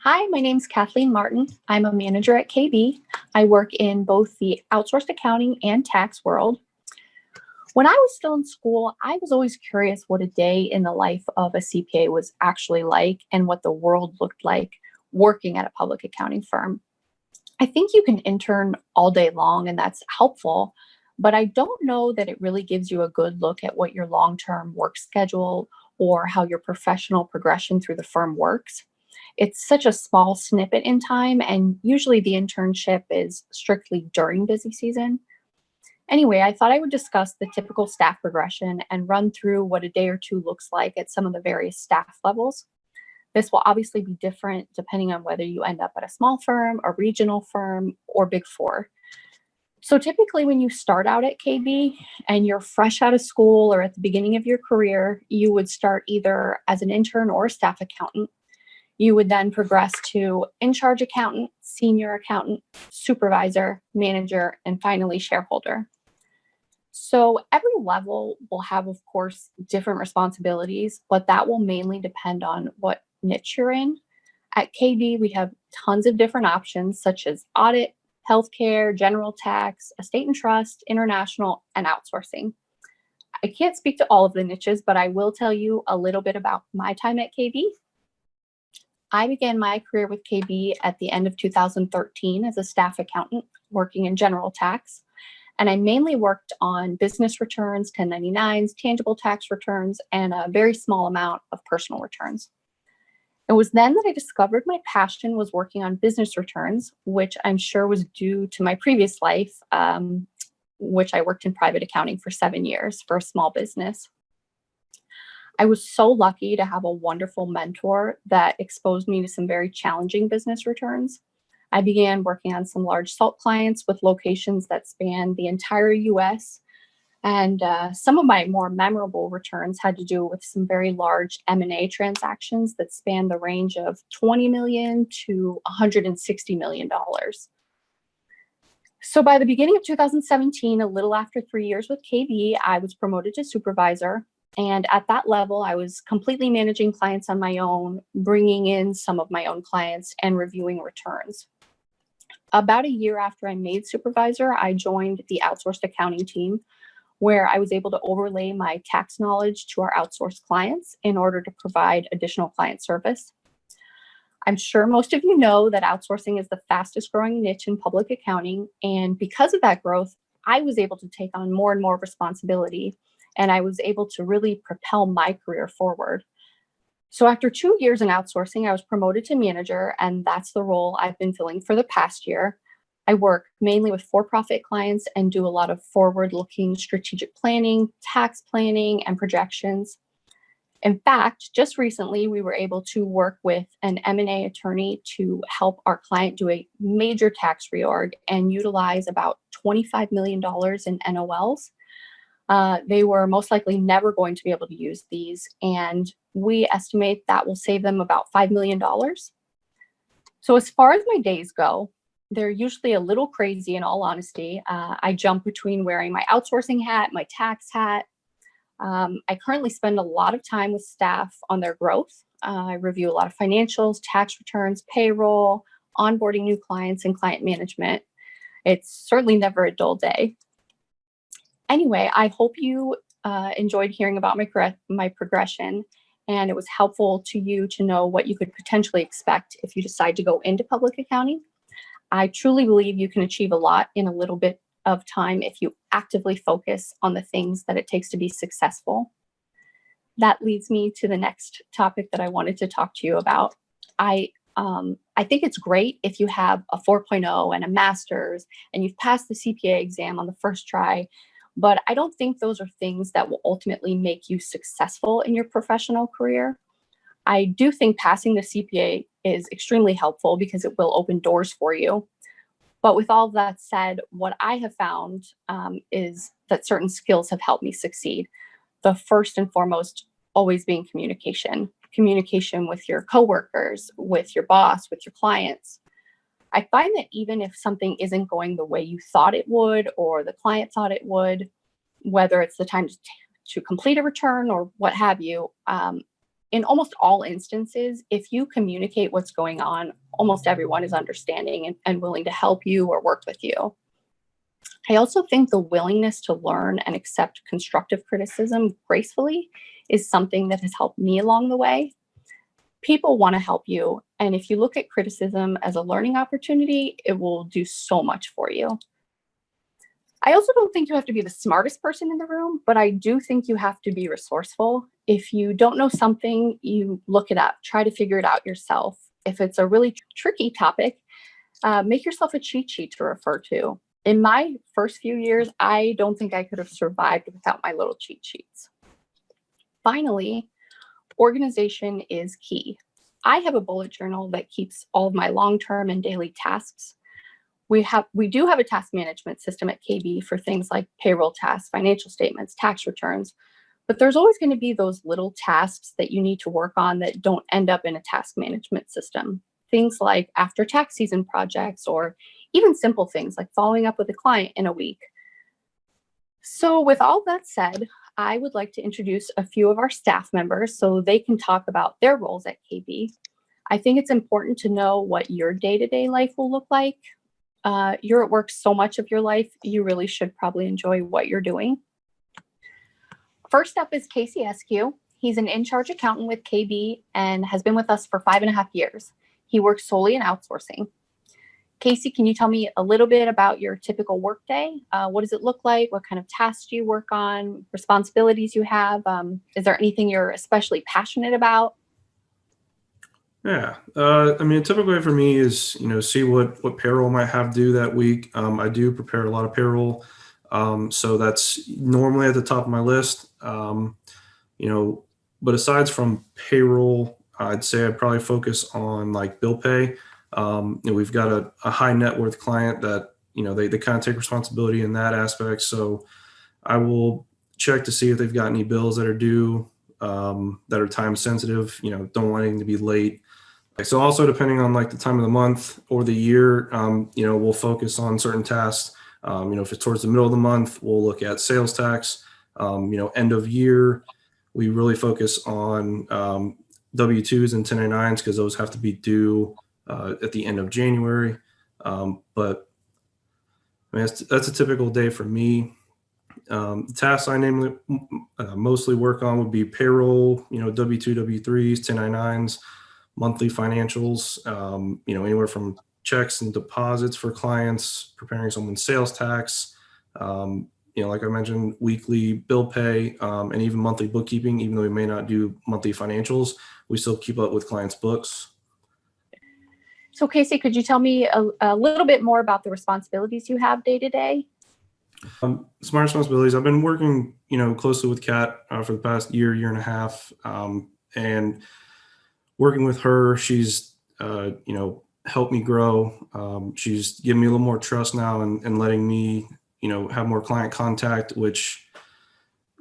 Hi, my name's Kathleen Martin. I'm a manager at KB. I work in both the outsourced accounting and tax world. When I was still in school, I was always curious what a day in the life of a CPA was actually like and what the world looked like working at a public accounting firm. I think you can intern all day long, and that's helpful, but I don't know that it really gives you a good look at what your long term work schedule or how your professional progression through the firm works. It's such a small snippet in time, and usually the internship is strictly during busy season. Anyway, I thought I would discuss the typical staff progression and run through what a day or two looks like at some of the various staff levels. This will obviously be different depending on whether you end up at a small firm, a regional firm, or Big Four. So typically, when you start out at KB and you're fresh out of school or at the beginning of your career, you would start either as an intern or a staff accountant. You would then progress to in charge accountant, senior accountant, supervisor, manager, and finally shareholder. So every level will have, of course, different responsibilities, but that will mainly depend on what niche you're in. At KB, we have tons of different options such as audit, healthcare, general tax, estate and trust, international, and outsourcing. I can't speak to all of the niches, but I will tell you a little bit about my time at KB. I began my career with KB at the end of 2013 as a staff accountant working in general tax. And I mainly worked on business returns, 1099s, tangible tax returns, and a very small amount of personal returns. It was then that I discovered my passion was working on business returns, which I'm sure was due to my previous life, which I worked in private accounting for 7 years for a small business. I was so lucky to have a wonderful mentor that exposed me to some very challenging business returns. I began working on some large salt clients with locations that span the entire US. And some of my more memorable returns had to do with some very large M&A transactions that span the range of $20 million to $160 million. So by the beginning of 2017, a little after 3 years with KB, I was promoted to supervisor. And at that level, I was completely managing clients on my own, bringing in some of my own clients and reviewing returns. About a year after I made supervisor, I joined the outsourced accounting team, where I was able to overlay my tax knowledge to our outsourced clients in order to provide additional client service. I'm sure most of you know that outsourcing is the fastest growing niche in public accounting. And because of that growth, I was able to take on more and more responsibility, and I was able to really propel my career forward. So after 2 years in outsourcing, I was promoted to manager, and that's the role I've been filling for the past year. I work mainly with for-profit clients and do a lot of forward-looking strategic planning, tax planning, and projections. In fact, just recently, we were able to work with an M&A attorney to help our client do a major tax reorg and utilize about $25 million in NOLs. They were most likely never going to be able to use these, and we estimate that will save them about $5 million. So as far as my days go, they're usually a little crazy, in all honesty. I jump between wearing my outsourcing hat, my tax hat. I currently spend a lot of time with staff on their growth. I review a lot of financials, tax returns, payroll, onboarding new clients, and client management. It's certainly never a dull day. Anyway, I hope you enjoyed hearing about my progression, and it was helpful to you to know what you could potentially expect if you decide to go into public accounting. I truly believe you can achieve a lot in a little bit of time if you actively focus on the things that it takes to be successful. That leads me to the next topic that I wanted to talk to you about. I think it's great if you have a 4.0 and a master's and you've passed the CPA exam on the first try, but I don't think those are things that will ultimately make you successful in your professional career. I do think passing the CPA is extremely helpful because it will open doors for you. But with all that said, what I have found is that certain skills have helped me succeed. The first and foremost always being communication with your coworkers, with your boss, with your clients. I find that even if something isn't going the way you thought it would or the client thought it would, whether it's the time to complete a return or what have you, in almost all instances, if you communicate what's going on, almost everyone is understanding and willing to help you or work with you. I also think the willingness to learn and accept constructive criticism gracefully is something that has helped me along the way. People want to help you, and if you look at criticism as a learning opportunity, it will do so much for you. I also don't think you have to be the smartest person in the room, but I do think you have to be resourceful. If you don't know something, you look it up, try to figure it out yourself. If it's a really tricky topic, make yourself a cheat sheet to refer to. In my first few years, I don't think I could have survived without my little cheat sheets. Finally, organization is key. I have a bullet journal that keeps all of my long-term and daily tasks. We do have a task management system at KB for things like payroll tasks, financial statements, tax returns, but there's always going to be those little tasks that you need to work on that don't end up in a task management system. Things like after tax season projects, or even simple things like following up with a client in a week. So with all that said, I would like to introduce a few of our staff members so they can talk about their roles at KB. I think it's important to know what your day-to-day life will look like. You're at work so much of your life, you really should probably enjoy what you're doing. First up is Casey Eskew. He's an in-charge accountant with KB and has been with us for 5.5 years. He works solely in outsourcing. Casey, can you tell me a little bit about your typical workday? What does it look like? What kind of tasks do you work on? Responsibilities you have? Is there anything you're especially passionate about? Yeah, I mean, a typical way for me is, see what payroll might have due that week. I do prepare a lot of payroll, so that's normally at the top of my list. But aside from payroll, I'd say I'd probably focus on like bill pay. We've got a high net worth client that, they kind of take responsibility in that aspect. So I will check to see if they've got any bills that are due, that are time sensitive, don't want anything to be late. So also depending on like the time of the month or the year, we'll focus on certain tasks. If it's towards the middle of the month, we'll look at sales tax. End of year, we really focus on W-2s and 1099s because those have to be due at the end of January. But I mean, that's a typical day for me. The tasks I mostly work on would be payroll, W-2, W-3s, 1099s, monthly financials, anywhere from checks and deposits for clients, preparing someone's sales tax, like I mentioned, weekly bill pay, and even monthly bookkeeping. Even though we may not do monthly financials, we still keep up with clients' books. So Casey, could you tell me a little bit more about the responsibilities you have day to day? Smart responsibilities. I've been working, closely with Kat for the past year and a half, and working with her, she's, helped me grow. She's given me a little more trust now and letting me, have more client contact, which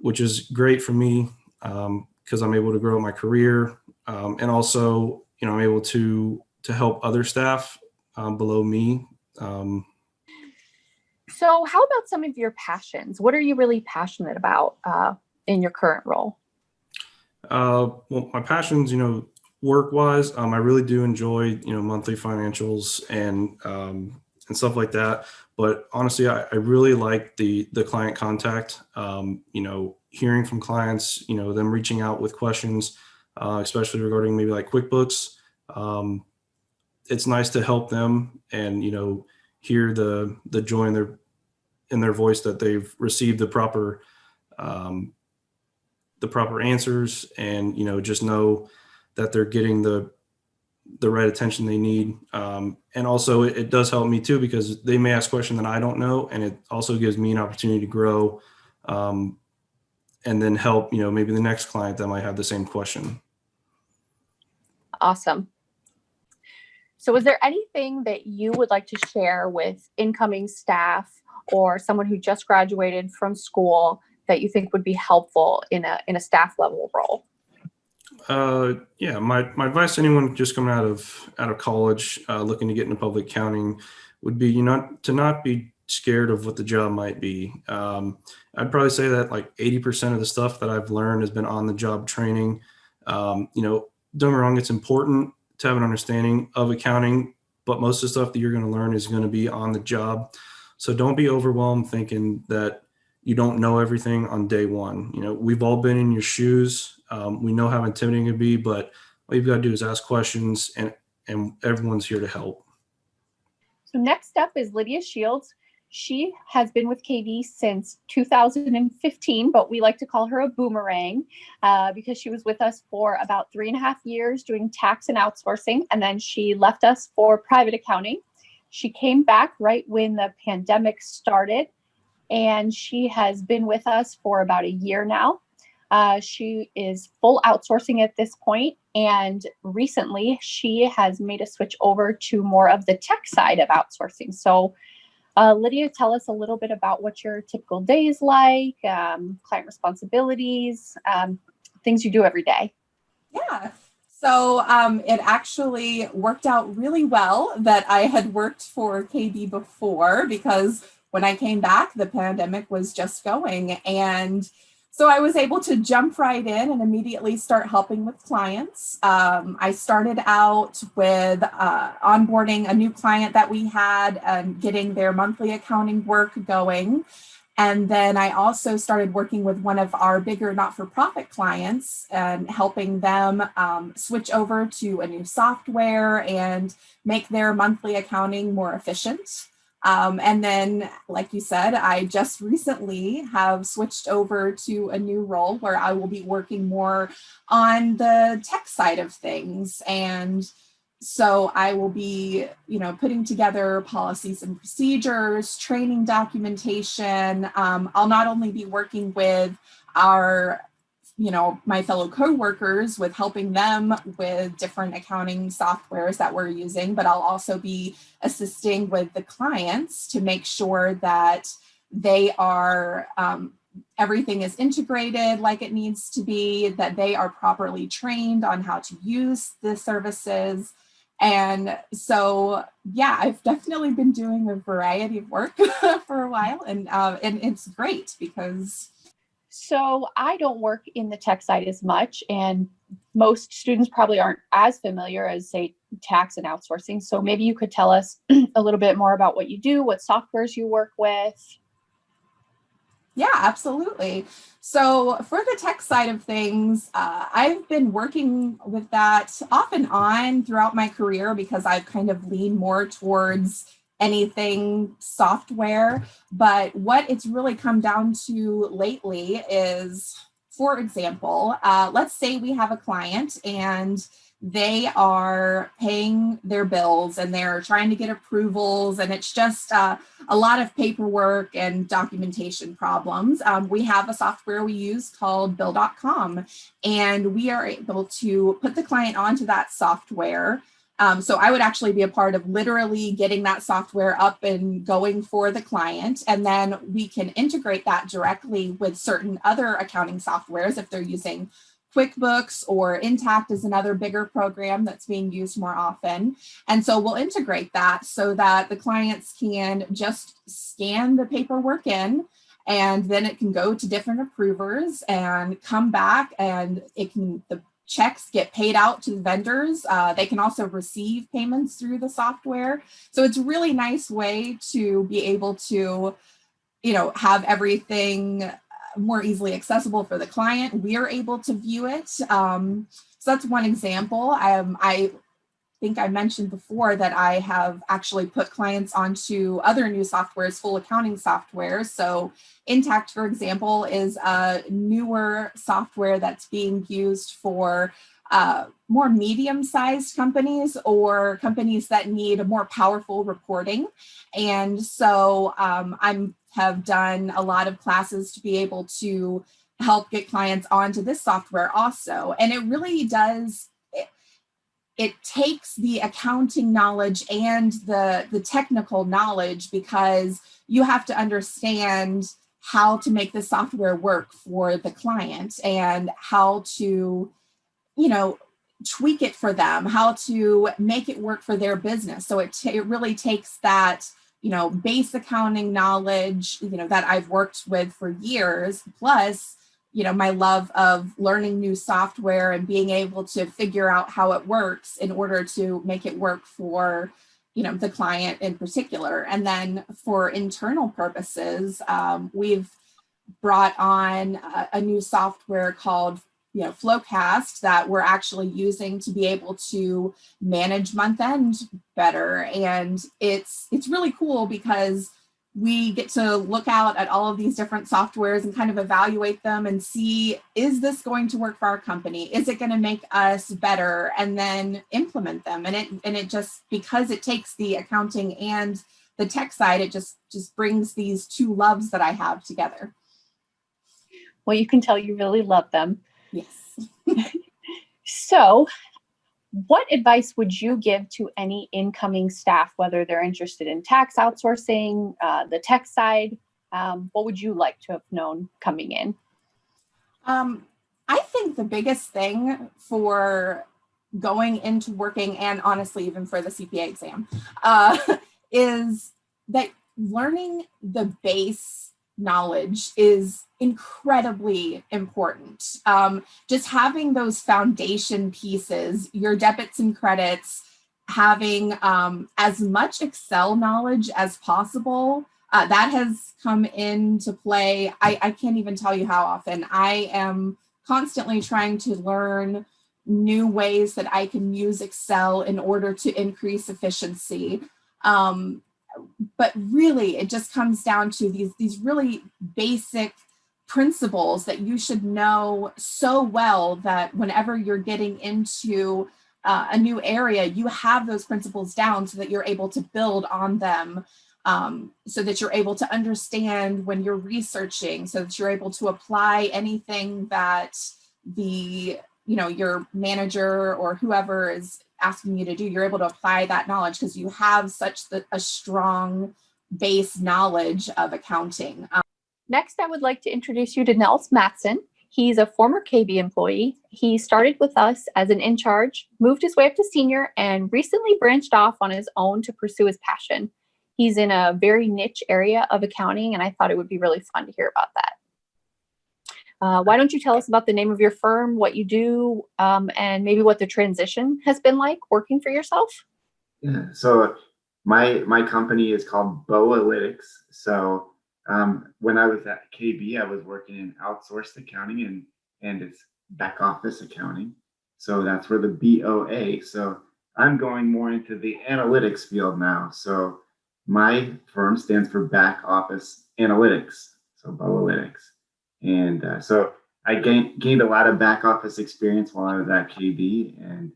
is great for me because I'm able to grow my career, and also, I'm able to help other staff below me. So how about some of your passions? What are you really passionate about in your current role? Well, my passions, work-wise, I really do enjoy, monthly financials and stuff like that. But honestly, I really like the client contact, hearing from clients, them reaching out with questions, especially regarding maybe like QuickBooks. It's nice to help them and, hear the joy in their voice that they've received the proper answers, and, just know that they're getting the right attention they need. And also it does help me too, because they may ask a question that I don't know. And it also gives me an opportunity to grow, and then help, maybe the next client that might have the same question. Awesome. So is there anything that you would like to share with incoming staff or someone who just graduated from school that you think would be helpful in a staff level role? Yeah, my advice to anyone just coming out of college, looking to get into public accounting, would be to not be scared of what the job might be. I'd probably say that like 80% of the stuff that I've learned has been on the job training. Don't get me wrong, it's important to have an understanding of accounting, but most of the stuff that you're going to learn is going to be on the job. So don't be overwhelmed thinking that you don't know everything on day one. We've all been in your shoes. We know how intimidating it can be, but all you've got to do is ask questions, and everyone's here to help. So next up is Lydia Shields. She has been with KV since 2015, but we like to call her a boomerang because she was with us for about 3.5 years doing tax and outsourcing, and then she left us for private accounting. She came back right when the pandemic started, and she has been with us for about a year now. She is full outsourcing at this point, and recently she has made a switch over to more of the tech side of outsourcing. So Lydia, tell us a little bit about what your typical day is like, client responsibilities, things you do every day. Yeah. So it actually worked out really well that I had worked for KB before, because when I came back, the pandemic was just going. And so I was able to jump right in and immediately start helping with clients. I started out with onboarding a new client that we had and getting their monthly accounting work going. And then I also started working with one of our bigger not-for-profit clients and helping them switch over to a new software and make their monthly accounting more efficient. And then, like you said, I just recently have switched over to a new role where I will be working more on the tech side of things. And so I will be, putting together policies and procedures, training documentation. I'll not only be working with our my fellow coworkers with helping them with different accounting softwares that we're using, but I'll also be assisting with the clients to make sure that they are, everything is integrated like it needs to be, that they are properly trained on how to use the services. And so, yeah, I've definitely been doing a variety of work for a while, and it's great because. So I don't work in the tech side as much, and most students probably aren't as familiar as, say, tax and outsourcing. So maybe you could tell us a little bit more about what you do, what softwares you work with. Yeah, absolutely. So for the tech side of things, I've been working with that off and on throughout my career because I've kind of leaned more towards anything software. But what it's really come down to lately is, for example, let's say we have a client and they are paying their bills and they're trying to get approvals, and it's just a lot of paperwork and documentation problems. We have a software we use called Bill.com, and we are able to put the client onto that software. So I would actually be a part of literally getting that software up and going for the client. And then we can integrate that directly with certain other accounting softwares if they're using QuickBooks, or Intact is another bigger program that's being used more often. And so we'll integrate that so that the clients can just scan the paperwork in, and then it can go to different approvers and come back, and the checks get paid out to the vendors. They can also receive payments through the software. So it's a really nice way to be able to, have everything more easily accessible for the client. We are able to view it. So that's one example. I think I mentioned before that I have actually put clients onto other new softwares, full accounting software. So Intact, for example, is a newer software that's being used for more medium-sized companies or companies that need a more powerful reporting. And so have done a lot of classes to be able to help get clients onto this software also. And it really does, it takes the accounting knowledge and the technical knowledge, because you have to understand how to make the software work for the client and how to, tweak it for them, how to make it work for their business. So it really takes that, base accounting knowledge, that I've worked with for years, plus my love of learning new software and being able to figure out how it works in order to make it work for, the client in particular. And then for internal purposes, we've brought on a new software called Flowcast that we're actually using to be able to manage month end better. And it's really cool because we get to look out at all of these different softwares and kind of evaluate them and see, is this going to work for our company? Is it going to make us better? And then implement them. And it just, because it takes the accounting and the tech side, it just brings these two loves that I have together. Well, you can tell you really love them. Yes. So what advice would you give to any incoming staff, whether they're interested in tax outsourcing, the tech side? What would you like to have known coming in? I think the biggest thing for going into working, and honestly, even for the CPA exam, is that learning the base knowledge is incredibly important. Just having those foundation pieces, your debits and credits, having as much Excel knowledge as possible, that has come into play. I can't even tell you how often. I am constantly trying to learn new ways that I can use Excel in order to increase efficiency. But really, it just comes down to these really basic principles that you should know so well that whenever you're getting into a new area, you have those principles down so that you're able to build on them, so that you're able to understand when you're researching, so that you're able to apply anything that your manager or whoever is asking you to do. You're able to apply that knowledge because you have such a strong base knowledge of accounting. Next, I would like to introduce you to Nels Matson. He's a former KB employee. He started with us as an in-charge, moved his way up to senior, and recently branched off on his own to pursue his passion. He's in a very niche area of accounting, and I thought it would be really fun to hear about that. Why don't you tell us about the name of your firm, what you do, and maybe what the transition has been like working for yourself? Yeah, so my company is called Boalytics. So when I was at KB, I was working in outsourced accounting and it's back office accounting. So that's where the BOA. So I'm going more into the analytics field now. So my firm stands for back office analytics. So Boalytics. And so I gained a lot of back office experience while I was at KB and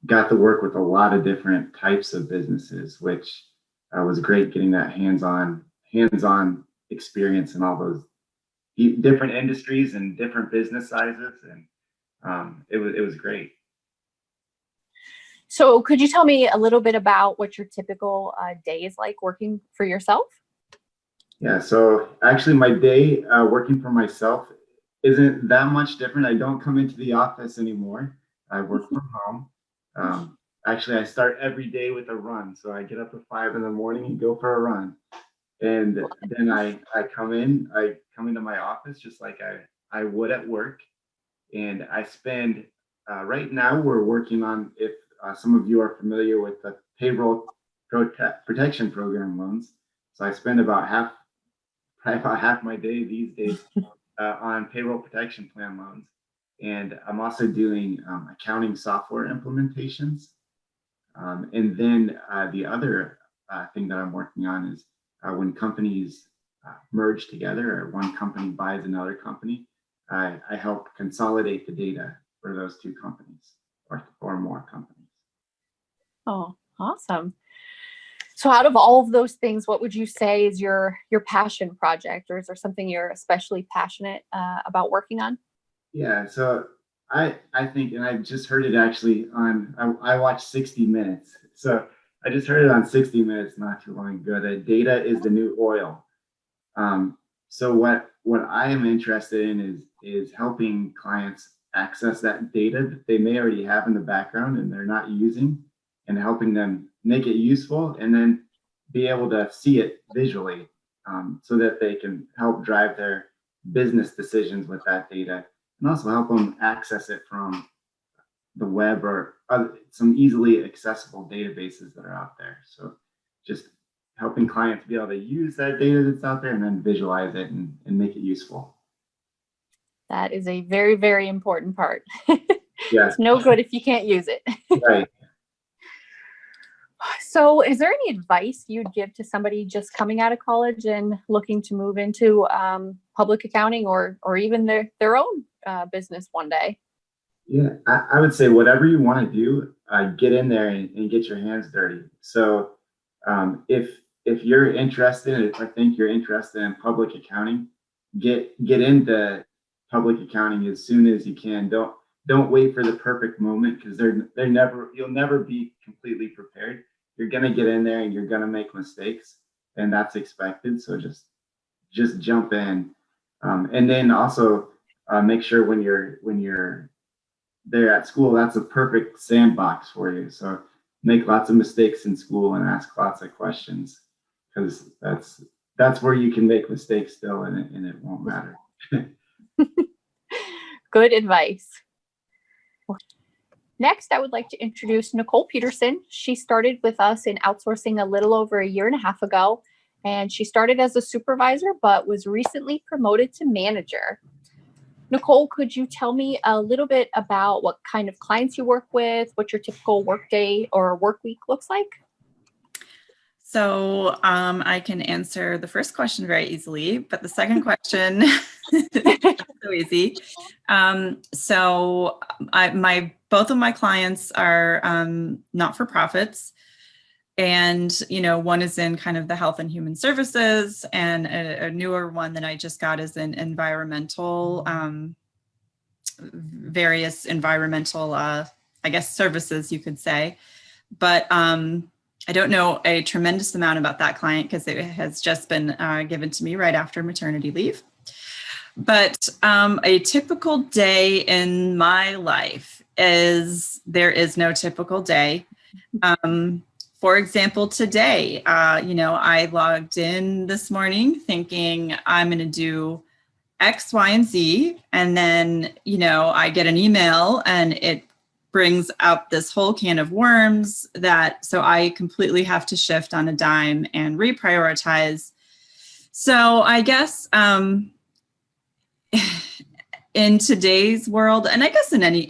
got to work with a lot of different types of businesses, which was great getting that hands-on experience in all those different industries and different business sizes. And it was great. So could you tell me a little bit about what your typical day is like working for yourself? Yeah, so actually my day working for myself isn't that much different. I don't come into the office anymore. I work from home. Actually, I start every day with a run. So I get up at 5 in the morning and go for a run. And then I come into my office just like I would at work. And I spend, right now we're working on, if some of you are familiar with the payroll protection program loans. So I spend about half my day these days on payroll protection plan loans. And I'm also doing accounting software implementations. And then the other thing that I'm working on is when companies merge together or one company buys another company, I help consolidate the data for those two companies or more companies. Oh, awesome. So out of all of those things, what would you say is your passion project, or is there something you're especially passionate about working on? Yeah, so I think, and I just heard it actually on, I watched 60 Minutes. So I just heard it on 60 Minutes not too long ago that data is the new oil. So what I am interested in is helping clients access that data that they may already have in the background and they're not using, and helping them make it useful and then be able to see it visually, so that they can help drive their business decisions with that data, and also help them access it from the web or some easily accessible databases that are out there. So just helping clients be able to use that data that's out there and then visualize it and make it useful. That is a very, very important part. Yes. It's no good if you can't use it. Right. So is there any advice you'd give to somebody just coming out of college and looking to move into public accounting or even their own business one day? Yeah, I would say whatever you want to do, get in there and get your hands dirty. So if you're interested, if I think you're interested in public accounting, get into public accounting as soon as you can. Don't wait for the perfect moment, because you'll never be completely prepared. You're gonna get in there and you're gonna make mistakes, and that's expected. So just jump in, and then also make sure when you're there at school, that's a perfect sandbox for you. So make lots of mistakes in school and ask lots of questions, because that's where you can make mistakes still, and it won't matter. Good advice. Next, I would like to introduce Nicole Peterson. She started with us in outsourcing a little over 1.5 years ago, and she started as a supervisor, but was recently promoted to manager. Nicole, could you tell me a little bit about what kind of clients you work with, what your typical work day or work week looks like? So I can answer the first question very easily, but the second question is not so easy. Both of my clients are not-for-profits, and one is in kind of the health and human services, and a newer one that I just got is in environmental, various environmental, I guess, services, you could say. But I don't know a tremendous amount about that client because it has just been given to me right after maternity leave. But a typical day in my life there is no typical day. For example, today, I logged in this morning thinking I'm going to do X, Y, and Z. And then, I get an email and it brings up this whole can of worms so I completely have to shift on a dime and reprioritize. So I guess in today's world, and I guess in any,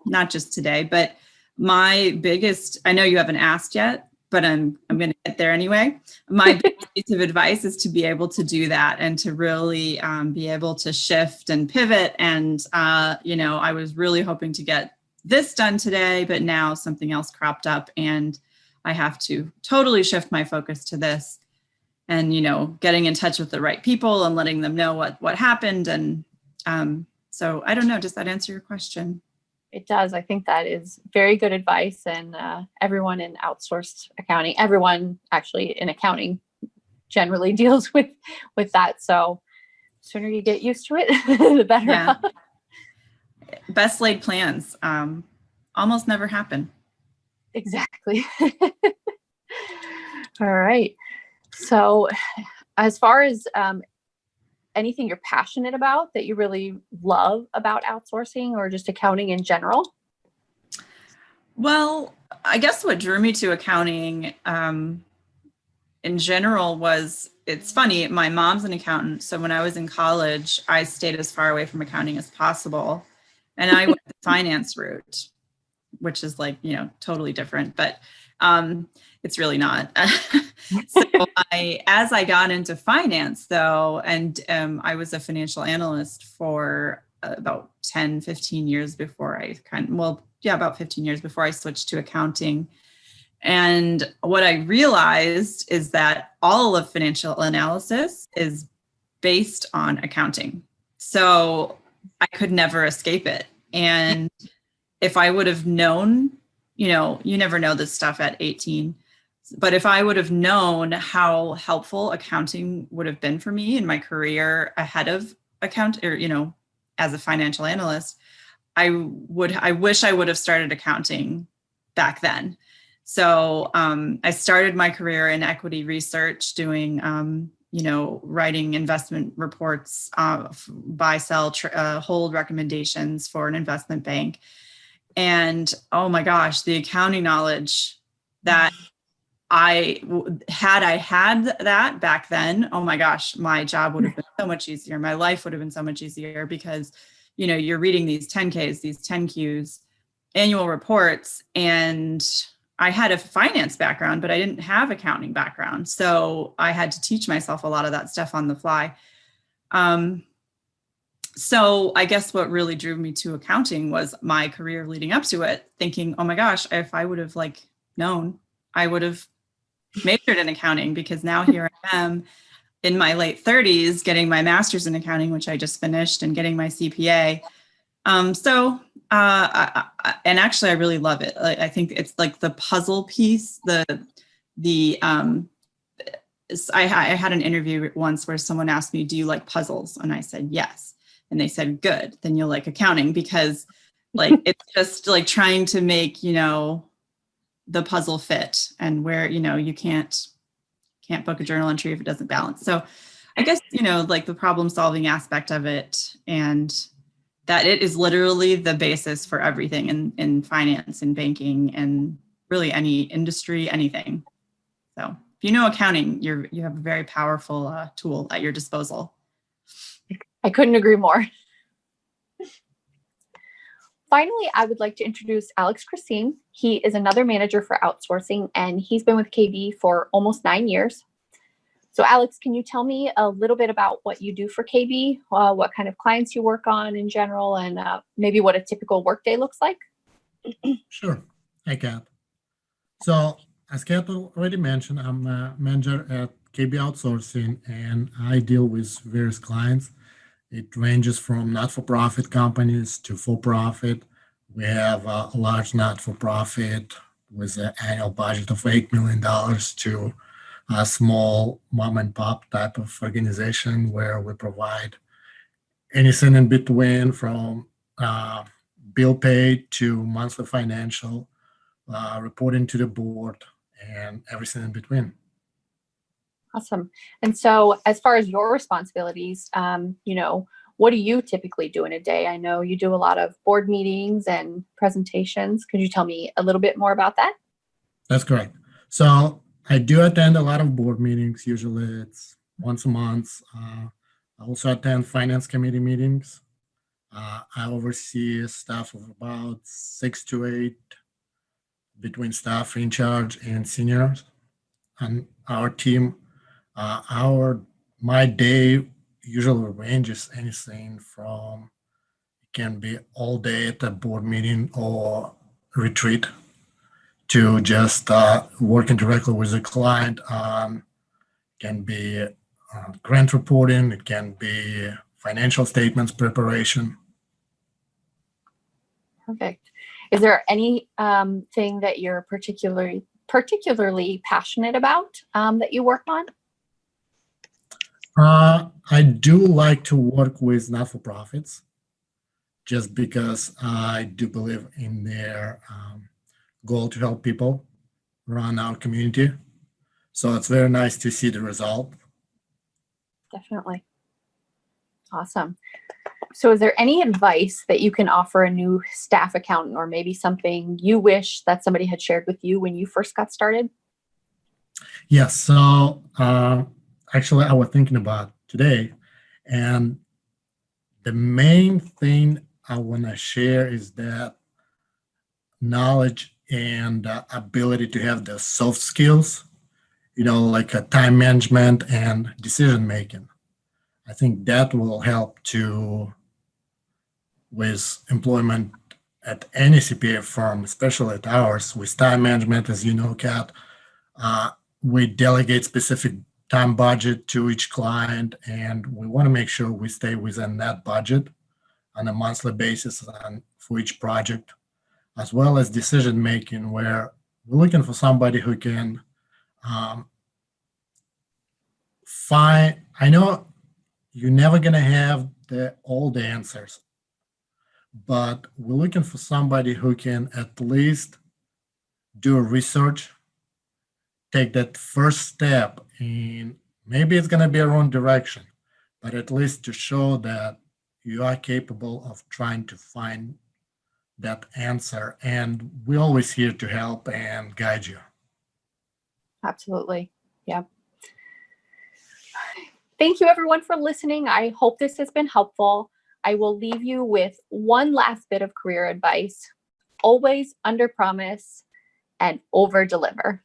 not just today, but my biggest, I know you haven't asked yet, but I'm going to get there anyway. My biggest piece of advice is to be able to do that and to really be able to shift and pivot. And, I was really hoping to get this done today, but now something else cropped up and I have to totally shift my focus to this and, getting in touch with the right people and letting them know what happened. And so I don't know, does that answer your question? It does. I think that is very good advice. And everyone in outsourced accounting, everyone actually in accounting generally deals with that. So the sooner you get used to it, the better. Yeah. Best laid plans almost never happen. Exactly. All right. So as far as anything you're passionate about that you really love about outsourcing or just accounting in general? Well, I guess what drew me to accounting in general was, it's funny, my mom's an accountant. So when I was in college, I stayed as far away from accounting as possible. And I went the finance route, which is totally different, but it's really not. So as I got into finance though, and I was a financial analyst for about 10, 15 years before about 15 years before I switched to accounting. And what I realized is that all of financial analysis is based on accounting. So I could never escape it. And if I would have known, you never know this stuff at 18, but if I would have known how helpful accounting would have been for me in my career ahead of as a financial analyst, I wish I would have started accounting back then. So I started my career in equity research doing writing investment reports, buy, sell, hold recommendations for an investment bank. And oh my gosh, the accounting knowledge that I had that back then, oh my gosh, my job would have been so much easier. My life would have been so much easier because, you're reading these 10Ks, these 10Qs, annual reports, and I had a finance background, but I didn't have accounting background. So I had to teach myself a lot of that stuff on the fly. So I guess what really drew me to accounting was my career leading up to it, thinking, oh my gosh, if I would have known, I would have majored in accounting, because now here I am in my late 30s getting my master's in accounting, which I just finished, and getting my CPA. And actually I really love it. I think it's like the puzzle piece, I had an interview once where someone asked me, do you like puzzles? And I said, yes. And they said, good, then you'll like accounting, because it's just like trying to make, the puzzle fit, and where, you can't book a journal entry if it doesn't balance. So I guess, the problem solving aspect of it, and that it is literally the basis for everything in finance and banking and really any industry, anything. So if you know accounting, you have a very powerful tool at your disposal. I couldn't agree more. Finally, I would like to introduce Alex Christine. He is another manager for outsourcing, and he's been with KB for almost 9 years. So Alex, can you tell me a little bit about what you do for KB, what kind of clients you work on in general, and maybe what a typical workday looks like? Sure. Hi, Kat. So as Kat already mentioned, I'm a manager at KB Outsourcing, and I deal with various clients. It ranges from not-for-profit companies to for-profit. We have a large not-for-profit with an annual budget of $8 million to a small mom-and-pop type of organization where we provide anything in between, from bill pay to monthly financial, reporting to the board, and everything in between. Awesome. And so as far as your responsibilities, what do you typically do in a day? I know you do a lot of board meetings and presentations. Could you tell me a little bit more about that? That's correct. So I do attend a lot of board meetings. Usually it's once a month. I also attend finance committee meetings. I oversee a staff of about 6 to 8 between staff in charge and seniors on our team. My day usually ranges anything from, it can be all day at a board meeting or retreat, to just working directly with the client on, can be grant reporting, it can be financial statements preparation. Perfect. Is there any thing that you're particularly passionate about that you work on? I do like to work with not-for-profits, just because I do believe in their goal to help people run our community. So it's very nice to see the result. Definitely. Awesome. So is there any advice that you can offer a new staff accountant, or maybe something you wish that somebody had shared with you when you first got started? Yes. So actually, I was thinking about today, and the main thing I want to share is that knowledge and ability to have the soft skills, like time management and decision making. I think that will help with employment at any CPA firm, especially at ours. With time management, as you know, Kat, we delegate specific time budget to each client, and we want to make sure we stay within that budget on a monthly basis and for each project, as well as decision making, where we're looking for somebody who can I know you're never going to have all the answers, but we're looking for somebody who can at least do research, take that first step in Maybe it's going to be a wrong direction, but at least to show that you are capable of trying to find that answer. And we're always here to help and guide you. Absolutely. Yeah. Thank you everyone for listening. I hope this has been helpful. I will leave you with one last bit of career advice. Always under promise and over deliver.